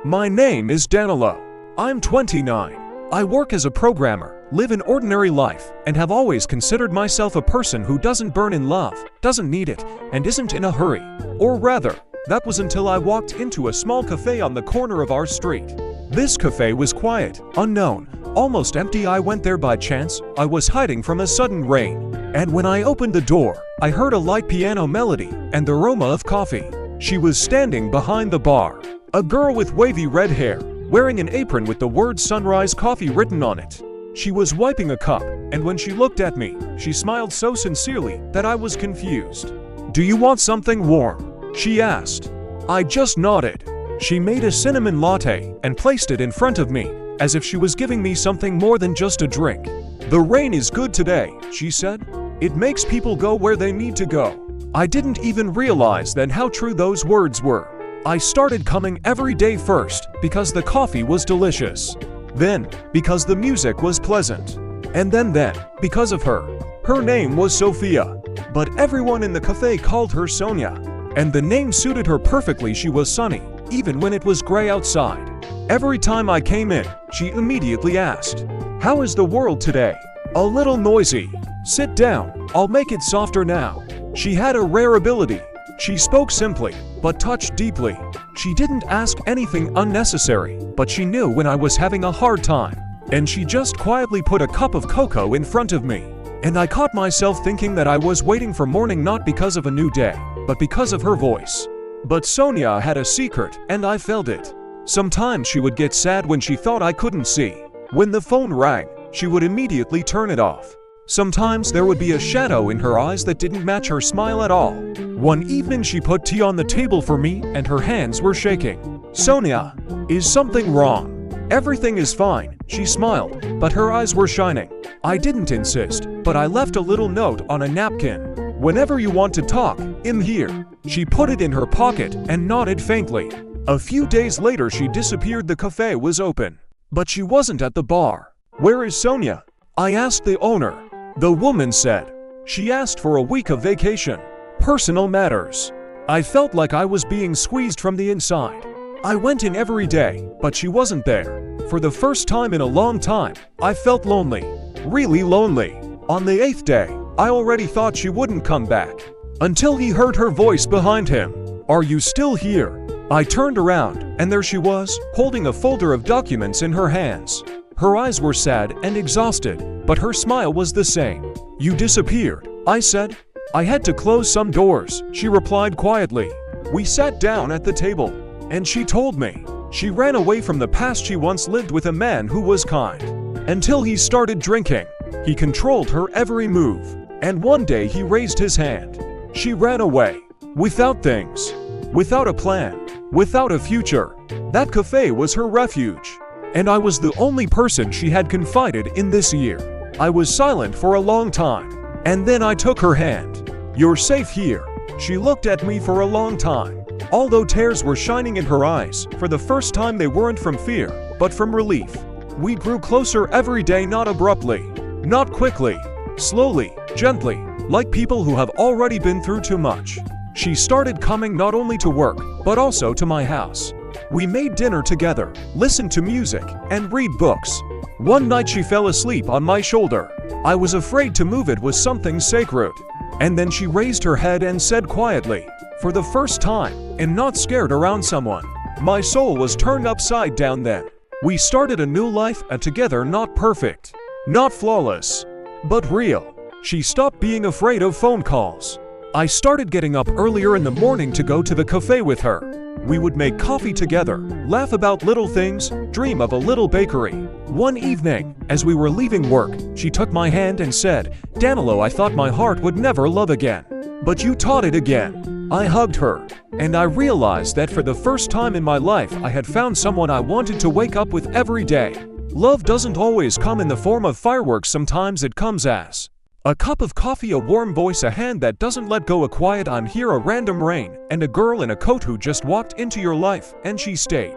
My name is Danilo. I'm 29. I work as a programmer, live an ordinary life, and have always considered myself a person who doesn't burn in love, doesn't need it, and isn't in a hurry. Or rather, that was until I walked into a small cafe on the corner of our street. This cafe was quiet, unknown, almost empty. I went there by chance. I was hiding from a sudden rain. And when I opened the door, I heard a light piano melody and the aroma of coffee. She was standing behind the bar. A girl with wavy red hair, wearing an apron with the word Sunrise Coffee written on it. She was wiping a cup, and when she looked at me, she smiled so sincerely that I was confused. "Do you want something warm?" she asked. I just nodded. She made a cinnamon latte and placed it in front of me, as if she was giving me something more than just a drink. "The rain is good today," she said. "It makes people go where they need to go." I didn't even realize then how true those words were. I started coming every day first because the coffee was delicious. Then, because the music was pleasant. And then because of her. Her name was Sophia. But everyone in the cafe called her Sonia. And the name suited her perfectly. She was sunny, even when it was gray outside. Every time I came in, she immediately asked, "How is the world today?" "A little noisy." "Sit down, I'll make it softer now." She had a rare ability. She spoke simply, but touched deeply. She didn't ask anything unnecessary, but she knew when I was having a hard time. And she just quietly put a cup of cocoa in front of me. And I caught myself thinking that I was waiting for morning not because of a new day, but because of her voice. But Sonia had a secret, and I felt it. Sometimes she would get sad when she thought I couldn't see. When the phone rang, she would immediately turn it off. Sometimes there would be a shadow in her eyes that didn't match her smile at all. One evening she put tea on the table for me and her hands were shaking. "Sonia, is something wrong?" "Everything is fine," she smiled, but her eyes were shining. I didn't insist, but I left a little note on a napkin. "Whenever you want to talk, in here." She put it in her pocket and nodded faintly. A few days later she disappeared. The cafe was open, but she wasn't at the bar. "Where is Sonia?" I asked the owner. The woman said she asked for a week of vacation. Personal matters. I felt like I was being squeezed from the inside. I went in every day, but she wasn't there. For the first time in a long time, I felt lonely. Really lonely. On the 8th day, I already thought she wouldn't come back. Until he heard her voice behind him. "Are you still here?" I turned around, and there she was, holding a folder of documents in her hands. Her eyes were sad and exhausted, but her smile was the same. "You disappeared," I said. "I had to close some doors," she replied quietly. We sat down at the table, and she told me she ran away from the past. She once lived with a man who was kind. Until he started drinking. He controlled her every move, and one day he raised his hand. She ran away. Without things. Without a plan. Without a future. That cafe was her refuge. And I was the only person she had confided in this year. I was silent for a long time. And then I took her hand. "You're safe here." She looked at me for a long time. Although tears were shining in her eyes, for the first time they weren't from fear, but from relief. We grew closer every day, not abruptly. Not quickly. Slowly, gently, like people who have already been through too much. She started coming not only to work, but also to my house. We made dinner together, listened to music, and read books. One night she fell asleep on my shoulder. I was afraid to move. It was something sacred. And then she raised her head and said quietly, for the first time, and not scared around someone. My soul was turned upside down then. We started a new life together, not perfect, not flawless, but real. She stopped being afraid of phone calls. I started getting up earlier in the morning to go to the cafe with her. We would make coffee together, laugh about little things, dream of a little bakery. One evening, as we were leaving work, she took my hand and said, "Danilo, I thought my heart would never love again. But you taught it again." I hugged her, and I realized that for the first time in my life I had found someone I wanted to wake up with every day. Love doesn't always come in the form of fireworks. Sometimes it comes as a cup of coffee, a warm voice, a hand that doesn't let go, a quiet "I'm here," a random rain, and a girl in a coat who just walked into your life, and she stayed.